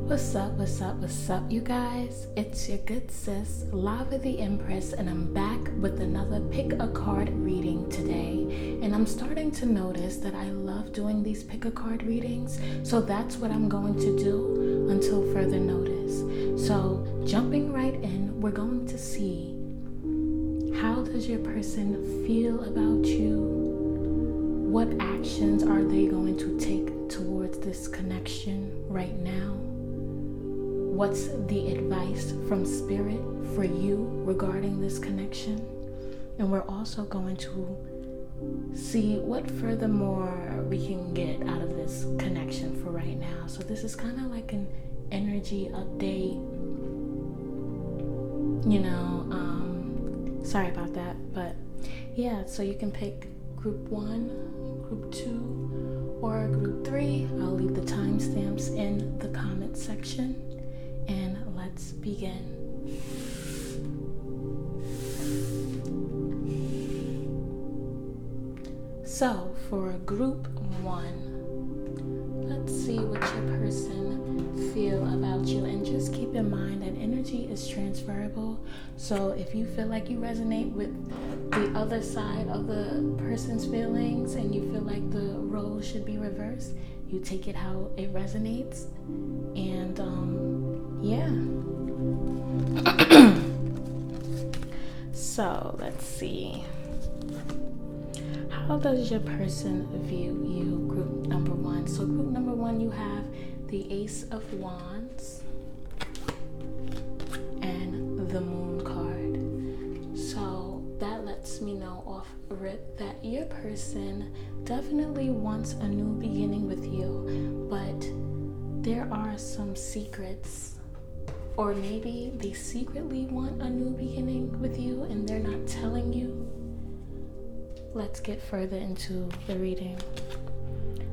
What's up, you guys? It's your good sis, LavaTheEmpress, and I'm back with another pick a card reading today. And I'm starting to notice that I love doing these pick a card readings, so that's what I'm going to do until further notice. So, jumping right in, we're going to see, how does your person feel about you? What actions are they going to take towards this connection right now? What's the advice from Spirit for you regarding this connection? And we're also going to see what furthermore we can get out of this connection for right now. So this is kind of like an energy update. Sorry about that. But yeah, so you can pick group 1, group 2, or group 3. I'll leave the timestamps in the comment section. And let's begin. So for group 1, let's see what your person feel about you. And just keep in mind that energy is transferable. So if you feel like you resonate with the other side of the person's feelings and you feel like the role should be reversed, you take it how it resonates. And yeah. So let's see. How does your person view you, group number 1? So group number 1, you have the Ace of Wands and the Moon card. So that lets me know off rip that your person definitely wants a new beginning with you, but there are some secrets, or maybe they secretly want a new beginning with you and they're not telling you. Let's get further into the reading.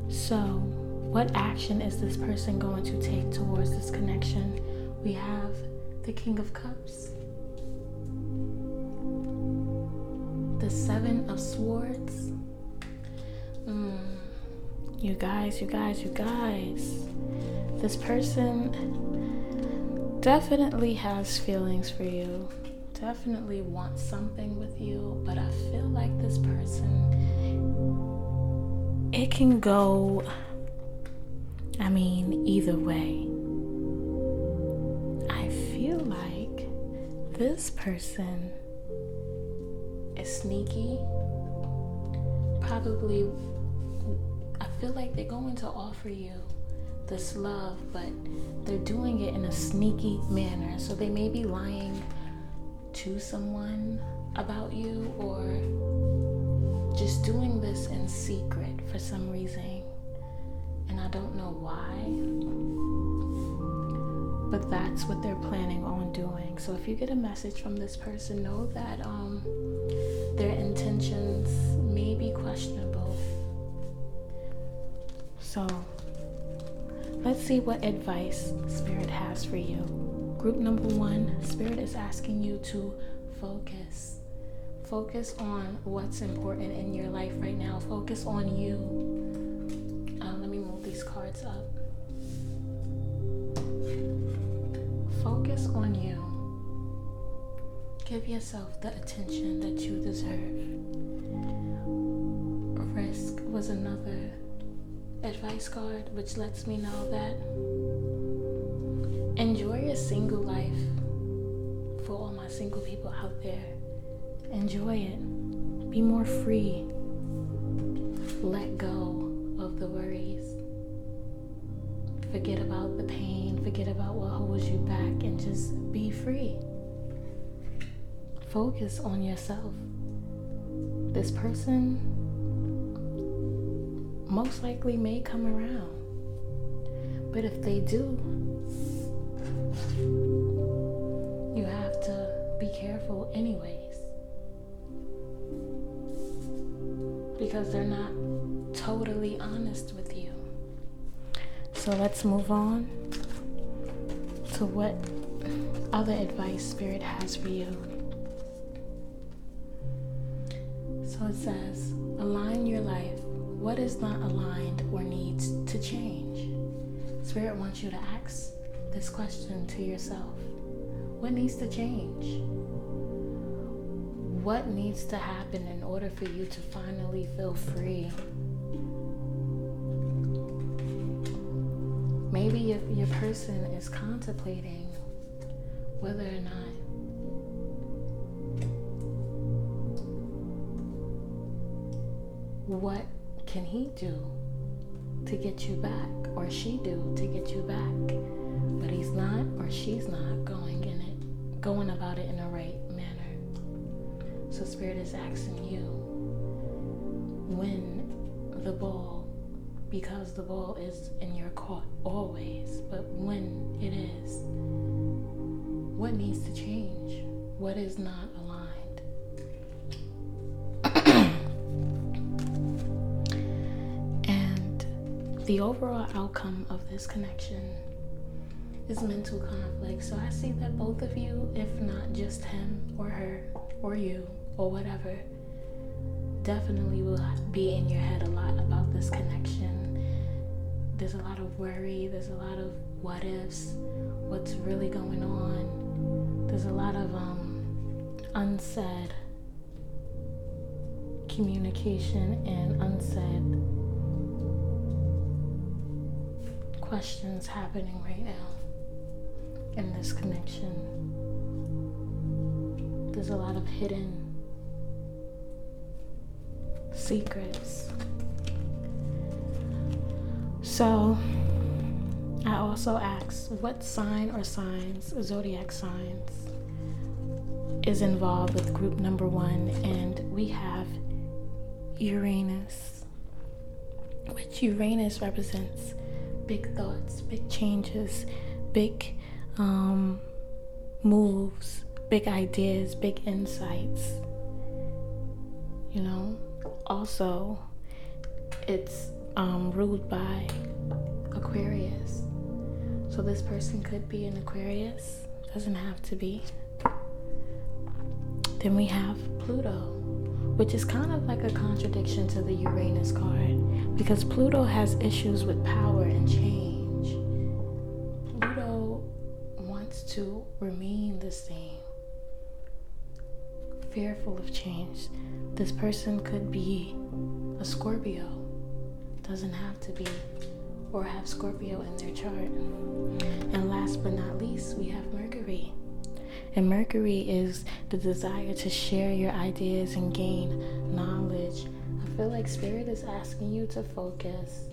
So, what action is this person going to take towards this connection? We have the King of Cups, the Seven of Swords. You guys. This person definitely has feelings for you, definitely wants something with you, but I feel like this person, it can go, either way. I feel like this person is sneaky. Probably, I feel like they're going to offer you this love, but they're doing it in a sneaky manner. So they may be lying to someone about you, or just doing this in secret for some reason. And I don't know why, but that's what they're planning on doing. So if you get a message from this person, know that their intentions may be questionable. So let's see what advice Spirit has for you. Group number 1, Spirit is asking you to focus. Focus on what's important in your life right now. Focus on you. Let me move these cards up. Focus on you. Give yourself the attention that you deserve. Risk was another advice card, which lets me know that enjoy your single life. For all my single people out there, enjoy it. Be more free. Let go of the worries. Forget about the pain. Forget about what holds you back, and just be free. Focus on yourself. This person most likely may come around, but if they do, you have to be careful anyways, because they're not totally honest with you. So let's move on to what other advice Spirit has for you. So it says, align your life. What is not aligned or needs to change? Spirit wants you to ask this question to yourself. What needs to change? What needs to happen in order for you to finally feel free? Maybe your person is contemplating whether or not what can he do to get you back, or she do to get you back, but he's not or she's not going about it in the right manner. So Spirit is asking you, when the ball, because the ball is in your court always, but when it is, what needs to change? What is not aligned? And the overall outcome of this connection is mental conflict. So I see that both of you, if not just him or her or you or whatever, definitely will be in your head a lot about this connection. There's a lot of worry, there's a lot of what ifs, what's really going on. There's a lot of unsaid communication and unsaid questions happening right now in this connection. There's a lot of hidden secrets. So I also asked, what sign or signs, zodiac signs, is involved with group number 1, and we have Uranus, which Uranus represents big thoughts, big changes, big moves, big ideas, big insights. You know, also it's ruled by Aquarius. So this person could be an Aquarius, doesn't have to be. Then we have Pluto, which is kind of like a contradiction to the Uranus card, because Pluto has issues with power and change. Pluto wants to remain the same, fearful of change. This person could be a Scorpio, doesn't have to be, or have Scorpio in their chart. And last but not least, we have Mercury. And Mercury is the desire to share your ideas and gain knowledge. I feel like Spirit is asking you to focus.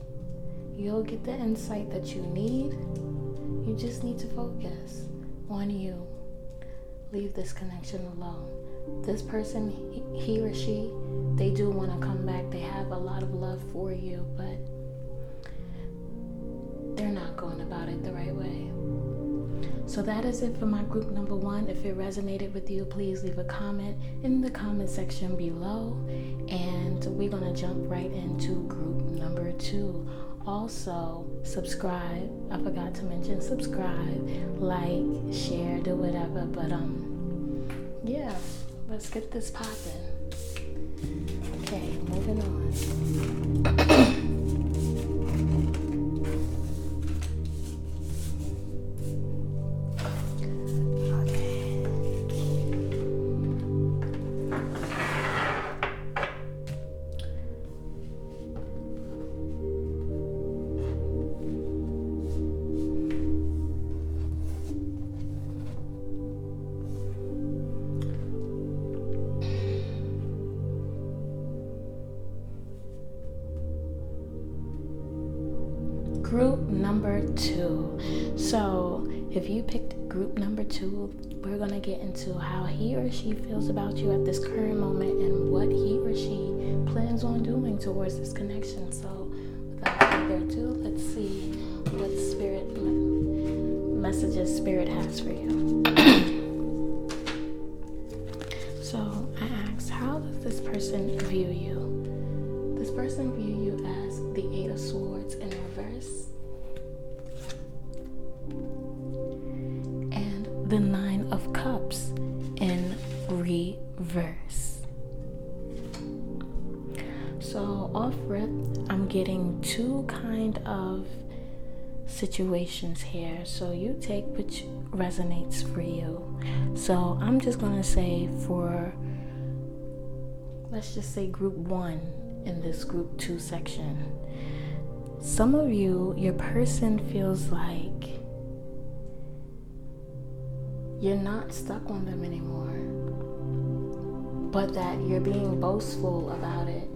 You'll get the insight that you need. You just need to focus on you. Leave this connection alone. This person, he or she, they do want to come back. They have a lot of love for you, but they're not going about it the right way. So that is it for my group number 1. If it resonated with you, please leave a comment in the comment section below. And we're going to jump right into group number 2. Also, subscribe. I forgot to mention subscribe, like, share, do whatever. But yeah, let's get this popping. Okay, moving on. Group number 2. So if you picked group number 2, we're going to get into how he or she feels about you at this current moment and what he or she plans on doing towards this connection. So without further ado, let's see what messages Spirit has for you. So I asked, how does this person view you? This person view you as the 8 of Swords in reverse and the 9 of Cups in reverse. So off rip, I'm getting 2 kind of situations here, so you take which resonates for you. So I'm just going to say for, let's just say group 1 in this group 2 section. Some of you, your person feels like you're not stuck on them anymore, but that you're being boastful about it.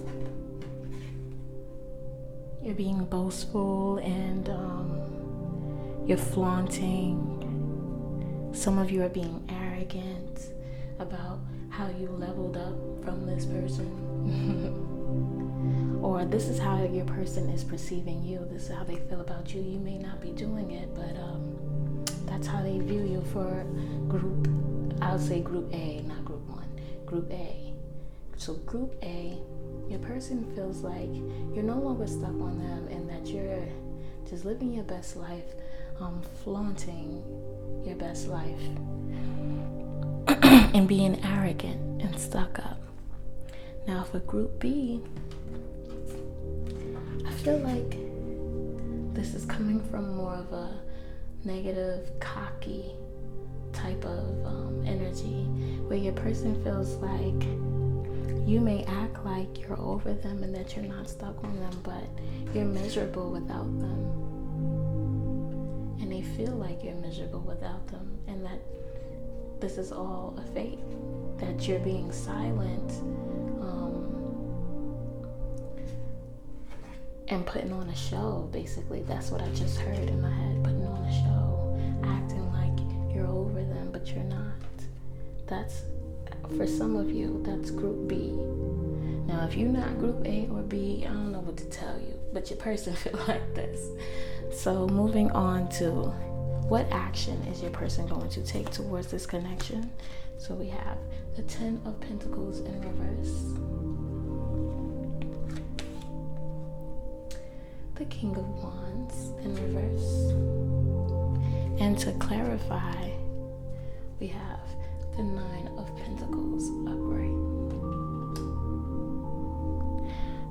You're being boastful and you're flaunting. Some of you are being arrogant about how you leveled up from this person. Or this is how your person is perceiving you. This is how they feel about you. You may not be doing it, but that's how they view you for group, I'll say group A, not group 1, group A. So group A, your person feels like you're no longer stuck on them and that you're just living your best life, flaunting your best life and being arrogant and stuck up. Now for group B, I feel like this is coming from more of a negative, cocky type of energy, where your person feels like you may act like you're over them and that you're not stuck on them, but you're miserable without them. And they feel like you're miserable without them, and that this is all a fake, that you're being silent and putting on a show. Basically, that's what I just heard in my head, putting on a show, acting like you're over them, but you're not. That's, for some of you, that's group B. Now, if you're not group A or B, I don't know what to tell you, but your person feel like this. So moving on to what action is your person going to take towards this connection? So we have the 10 of Pentacles in reverse, the King of Wands in reverse, and to clarify, we have the 9 of Pentacles upright.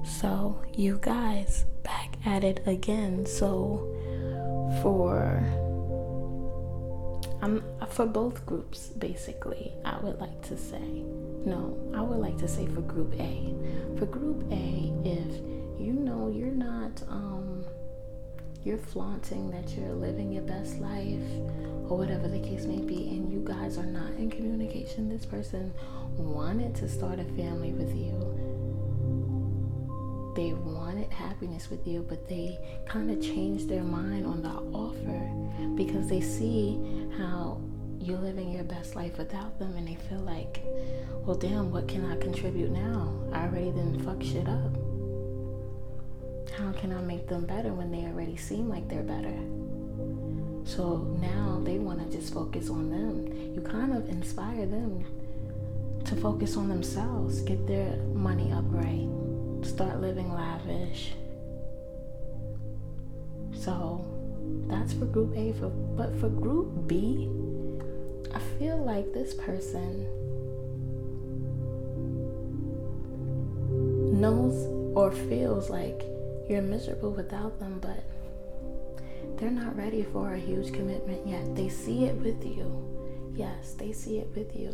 So you guys, back at it again. So for both groups, basically, I would like to say for group A. For group A, if you know you're not you're flaunting that you're living your best life or whatever the case may be, and you guys are not in communication, this person wanted to start a family with you. They wanted happiness with you, but they kind of changed their mind on the offer because they see how you're living your best life without them, and they feel like, well, damn, what can I contribute now? I already didn't fuck shit up. How can I make them better when they already seem like they're better? So now they want to just focus on them. You kind of inspire them to focus on themselves, get their money upright, start living lavish. So that's for group A. But for group B, I feel like this person knows or feels like you're miserable without them, but they're not ready for a huge commitment yet. They see it with you. Yes, they see it with you.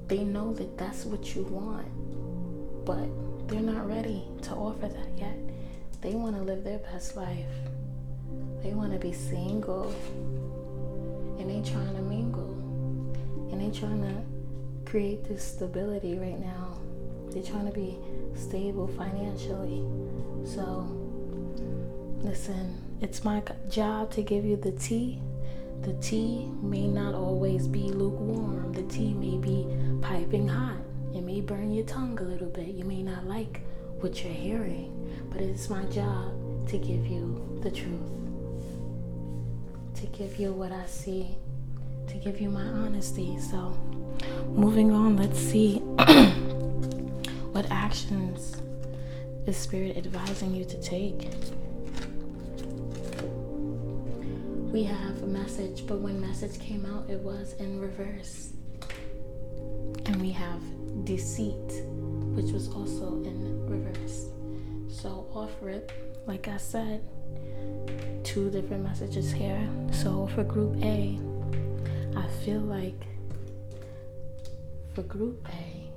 They know that that's what you want, but they're not ready to offer that yet. They want to live their best life. They want to be single, and they trying to mingle, and they trying to create this stability right now. They're trying to be stable financially. So listen, it's my job to give you the tea. The tea may not always be lukewarm. The tea may be piping hot. It may burn your tongue a little bit. You may not like what you're hearing, but it's my job to give you the truth, to give you what I see, to give you my honesty. So moving on, let's see what actions is Spirit advising you to take. We have a message, but when message came out, it was in reverse. And we have deceit, which was also in reverse. So off rip, like I said, two different messages here. So for group A, I feel like for group A,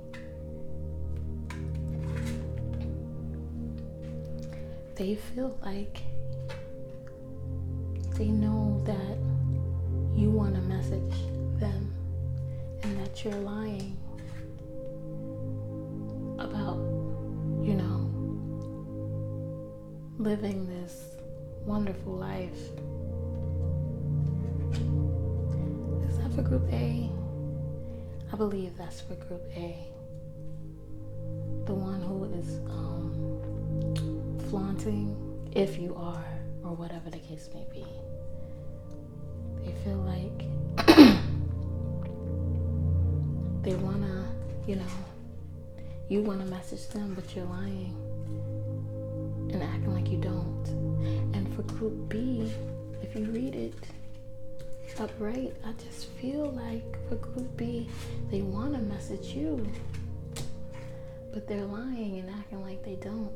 they feel like they know that you want to message them and that you're lying about, living this wonderful life. Is that for group A? I believe that's for group A. The one who is flaunting, if you are, or whatever the case may be. They feel like they wanna, you wanna message them, but you're lying and acting like you don't. And for group B, if you read it upright, I just feel like for group B, they wanna message you, but they're lying and acting like they don't.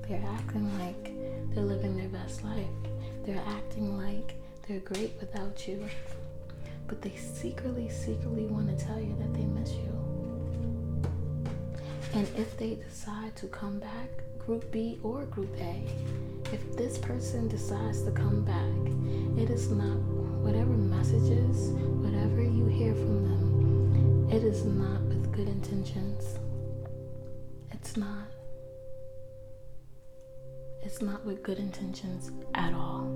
They're acting like they're living their best life. They're acting like they're great without you, but they secretly want to tell you that they miss you. And if they decide to come back, group B or group A, if this person decides to come back, it is not whatever messages, whatever you hear from them, it is not with good intentions. It's not. It's not with good intentions at all.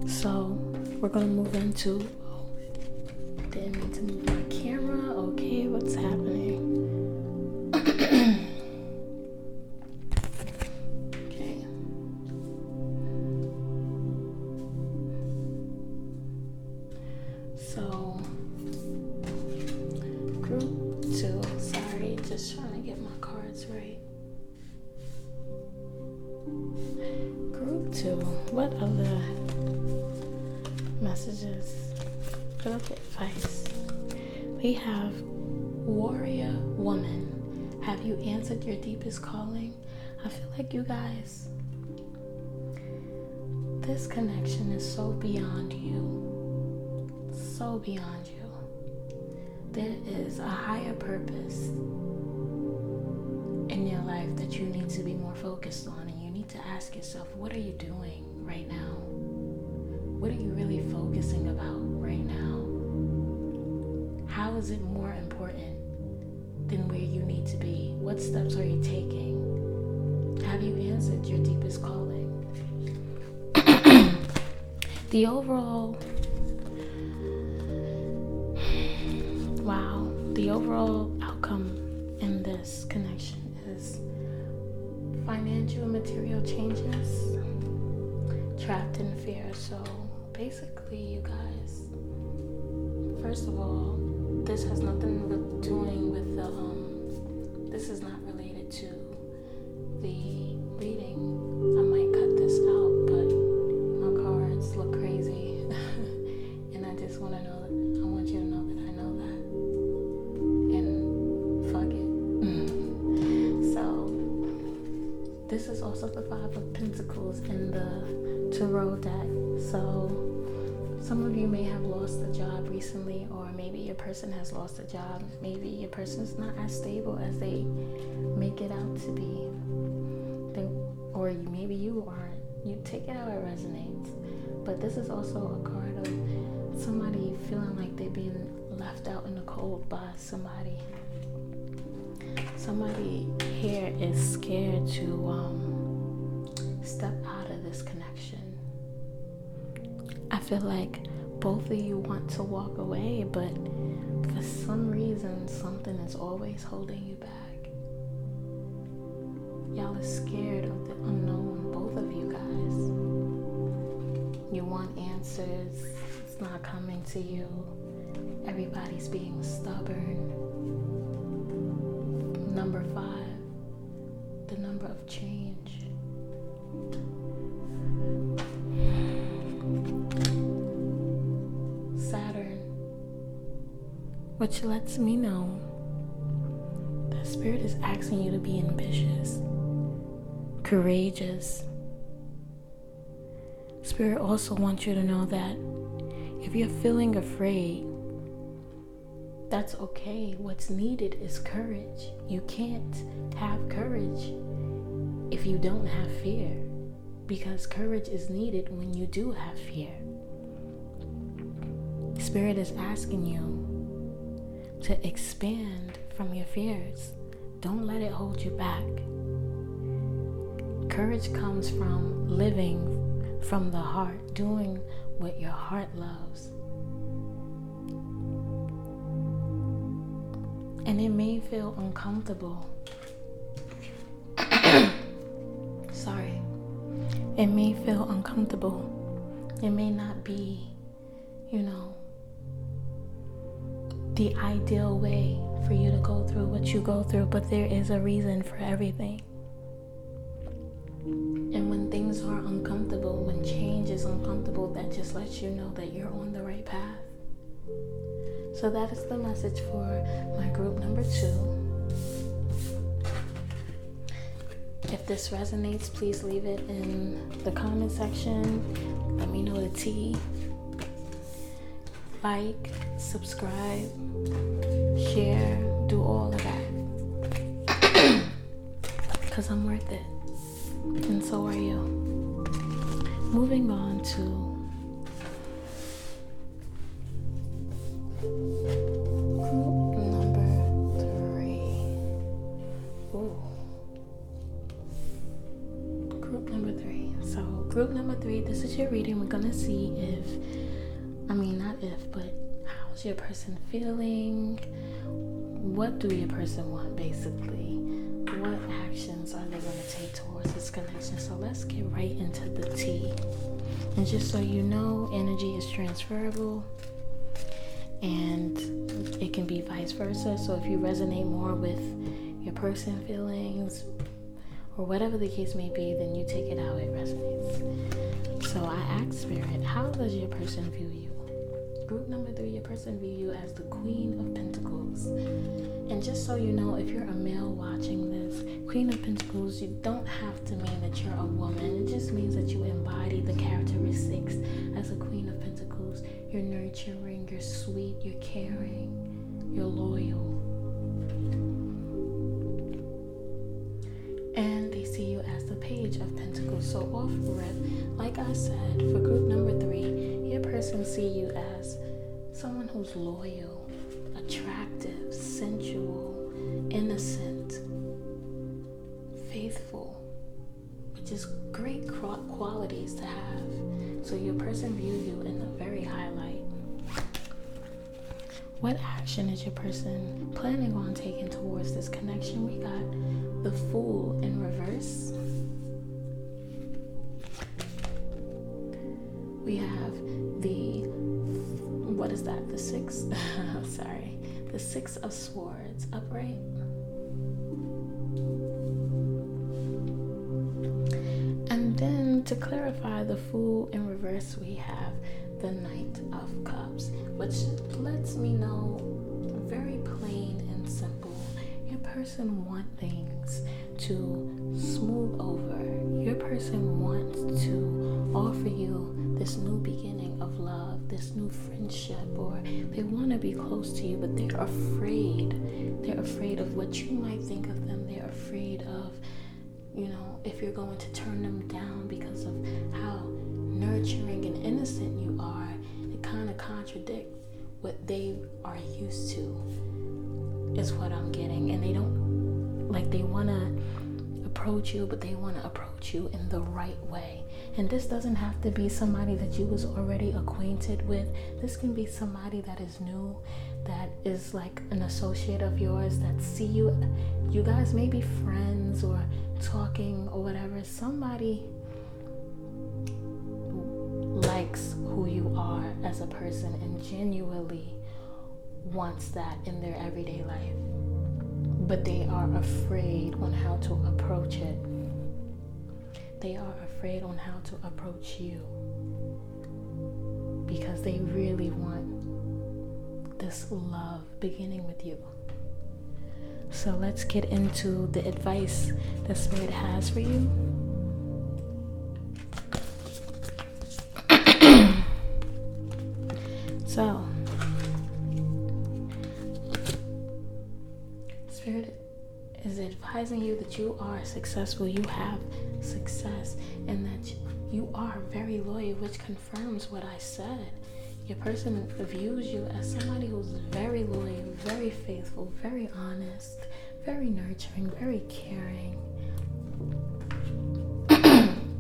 So we're gonna move into, didn't mean to move my camera. Okay, what's happening? Okay. So group 2, sorry, just trying to get my cards right. Group 2, what other messages? What other advice? We have warrior woman. Have you answered your deepest calling? I feel like you guys, this connection is so beyond you. So beyond you. There is a higher purpose in your life that you need to be more focused on, and you need to ask yourself, what are you doing right now? What are you really focusing about right now? How is it more important than where you need to be? What steps are you taking? Have you answered your deepest calling? The overall outcome in this connection is financial and material changes, trapped in fear. So basically, you guys, first of all, this has nothing to doing with this is not related to the reading. I might cut this out, but my cards look crazy. And I just want you to know that I know that. And fuck it. So, this is also the 5 of Pentacles in the Tarot deck. So, some of you may have lost a job recently, or maybe your person has lost a job. Maybe your person's not as stable as they make it out to be. Or maybe you aren't. You take it how it resonates. But this is also a card of somebody feeling like they're being left out in the cold by somebody. Somebody here is scared to step out of this connection. I feel like both of you want to walk away, but for some reason, something is always holding you back. Y'all are scared of the unknown, both of you guys. You want answers, it's not coming to you. Everybody's being stubborn. Number 5, the number of change. Saturn, which lets me know that Spirit is asking you to be ambitious, courageous. Spirit also wants you to know that if you're feeling afraid, that's okay. What's needed is courage. You can't have courage if you don't have fear, because courage is needed when you do have fear. Spirit is asking you to expand from your fears. Don't let it hold you back. Courage comes from living from the heart, doing what your heart loves. And it may feel uncomfortable. Sorry. It may feel uncomfortable. It may not be, the ideal way for you to go through what you go through, but there is a reason for everything. And when things are uncomfortable, when change is uncomfortable, that just lets you know that you're on the right path. So that is the message for my group number 2. If this resonates, please leave it in the comment section. Let me know the tea. Like, subscribe, share, do all of that. Because I'm worth it. And so are you. Moving on to group number 3. Ooh. Group number 3. So group number 3, this is your reading. We're gonna see but how's your person feeling? What do your person want, basically? What actions are they going to take towards this connection? So let's get right into the tea. And just so you know, energy is transferable, and it can be vice versa. So if you resonate more with your person feelings, or whatever the case may be, then you take it how it resonates. So I asked Spirit, how does your person view you? Group number 3, your person view you as the Queen of Pentacles. And just so you know, if you're a male watching this, Queen of Pentacles, you don't have to mean that you're a woman. It just means that you embody the characteristics as a Queen of Pentacles. You're nurturing, you're sweet, you're caring, you're loyal. And they see you as the Page of Pentacles. So off rip, like I said, for group number 3, your person see you as someone who's loyal, attractive, sensual, innocent, faithful, which is great qualities to have. So your person view you in a very high light. What action is your person planning on taking towards this connection? We got the Fool in reverse. We have the 6 sorry, the 6 of Swords upright. And then to clarify the Fool in reverse, we have the Knight of Cups, which lets me know, very plain and simple, your person wants things to smooth over. Your person wants to offer you this new beginning of love, this new friendship, or they want to be close to you, but they're afraid. They're afraid of what you might think of them. They're afraid of, if you're going to turn them down because of how nurturing and innocent you are. It kind of contradicts what they are used to, is what I'm getting. And they want to approach you, but they want to approach you in the right way. And this doesn't have to be somebody that you was already acquainted with. This can be somebody that is new, that is like an associate of yours, that see you. You guys may be friends or talking or whatever. Somebody likes who you are as a person and genuinely wants that in their everyday life. But they are afraid on how to approach it. They are afraid on how to approach you because they really want this love beginning with you. So let's get into the advice that Spirit has for you. So, Spirit is advising you that you are successful, you have success, and that you are very loyal, which confirms what I said. Your person views you as somebody who's very loyal, very faithful, very honest, very nurturing, very caring.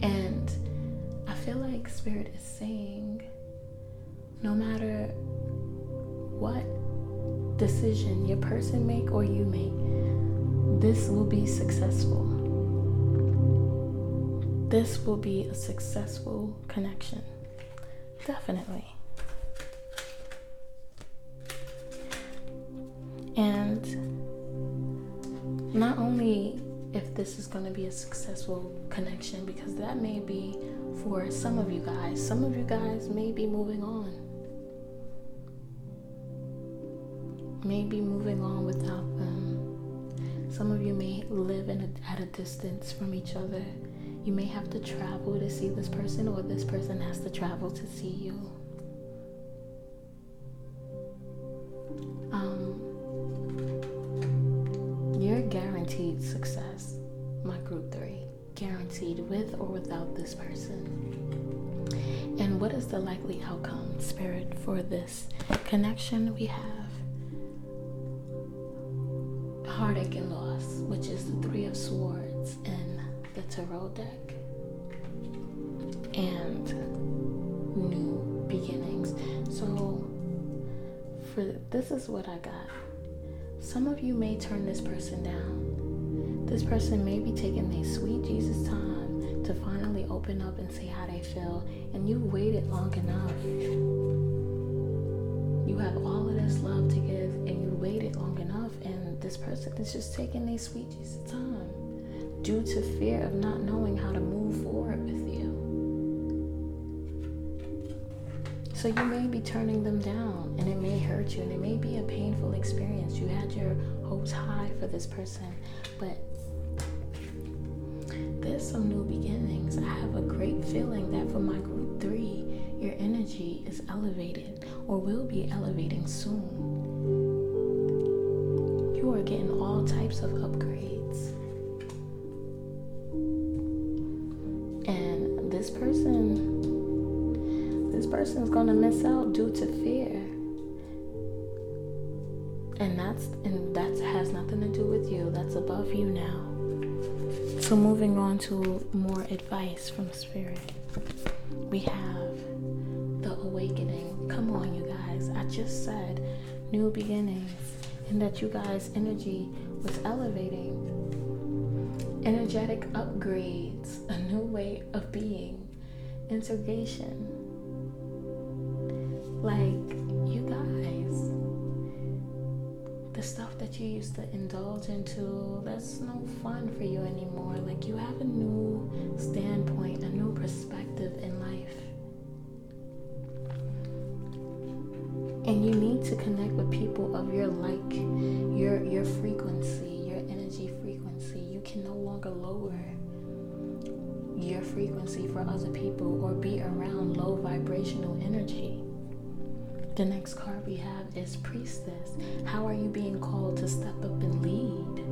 And I feel like Spirit is saying, no matter what decision your person make or you make, this will be successful. This will be a successful connection. Definitely. And not only if this is going to be a successful connection, because that may be for some of you guys. Some of you guys may be moving on. May be moving on without them. Some of you may live at a distance from each other. You may have to travel to see this person, or this person has to travel to see you. You're guaranteed success, my group 3. Guaranteed, with or without this person. And what is the likely outcome, Spirit, for this connection? We have heartache and loss, which is the 3 of Swords in the Tarot deck, and new beginnings. So this is what I got. Some of you may turn this person down. This person may be taking their sweet Jesus time to finally open up and say how they feel, and you waited long enough. You have all of this love to give, and you waited long enough, and this person is just taking their sweet Jesus time due to fear of not knowing how to move forward with you. So you may be turning them down, and it may hurt you, and it may be a painful experience. You had your hopes high for this person, but there's some new beginnings. I have a great feeling that for my group 3, your energy is elevated, or will be elevating soon. You are getting all types of upgrades. And this person's gonna miss out due to fear. And that has nothing to do with you. That's above you now. So moving on to more advice from Spirit. We have the awakening. Come on, you guys. I just said new beginnings, and that you guys' energy was elevating. Energetic upgrades, a new way of being, integration. Like, you guys, the stuff that you used to indulge into, that's no fun for you anymore. Like, you have a new standpoint, a new perspective in life. And you need to connect with people of your like, your frequency, your energy frequency. You can no longer lower your frequency for other people or be around low vibrational energy. The next card we have is Priestess. How are you being called to step up and lead?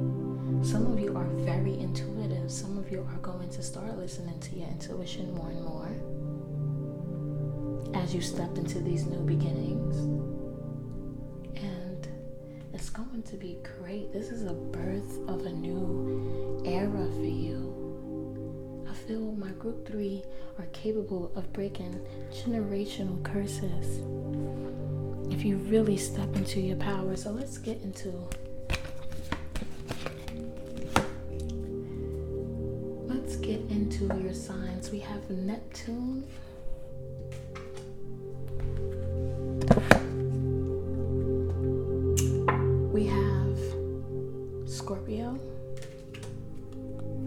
Some of you are very intuitive. Some of you are going to start listening to your intuition more and more as you step into these new beginnings. And it's going to be great. This is a birth of a new era for you. I feel my group 3 are capable of breaking generational curses if you really step into your power. So let's get into your signs. We have Neptune, we have Scorpio,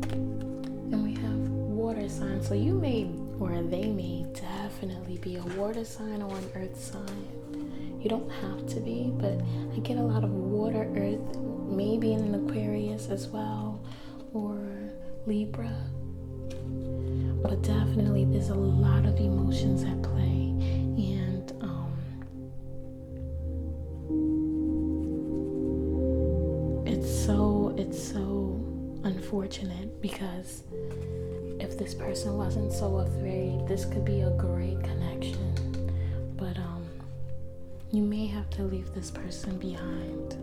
and we have water signs. So you may, or they may definitely be a water sign or an earth sign. You don't have to be, but I get a lot of water, earth, maybe an Aquarius as well, or Libra. But definitely there's a lot of emotions at play, and so unfortunate, because if this person wasn't so afraid, this could be a great connection. But you may have to leave this person behind.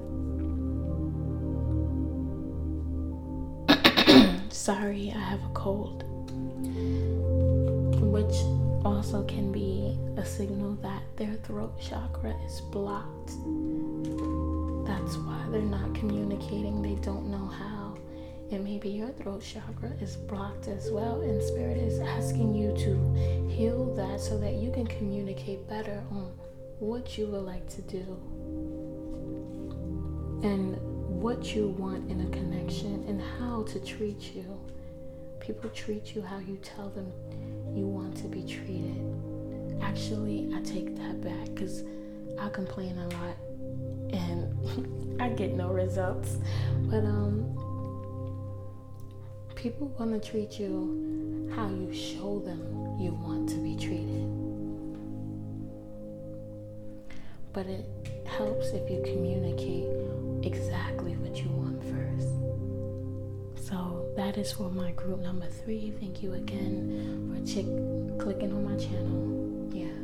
Sorry, I have a cold. Which also can be a signal that their throat chakra is blocked. That's why they're not communicating. They don't know how. And maybe your throat chakra is blocked as well, and Spirit is asking you to heal that so that you can communicate better on what you would like to do and what you want in a connection and how to treat you. People treat you how you tell them you want to be treated. Actually, I take that back, because I complain a lot and I get no results. But people want to treat you how you show them you want to be treated. But it helps if you communicate exactly what you want first. So that is for my group number 3. Thank you again for clicking on my channel. Yeah.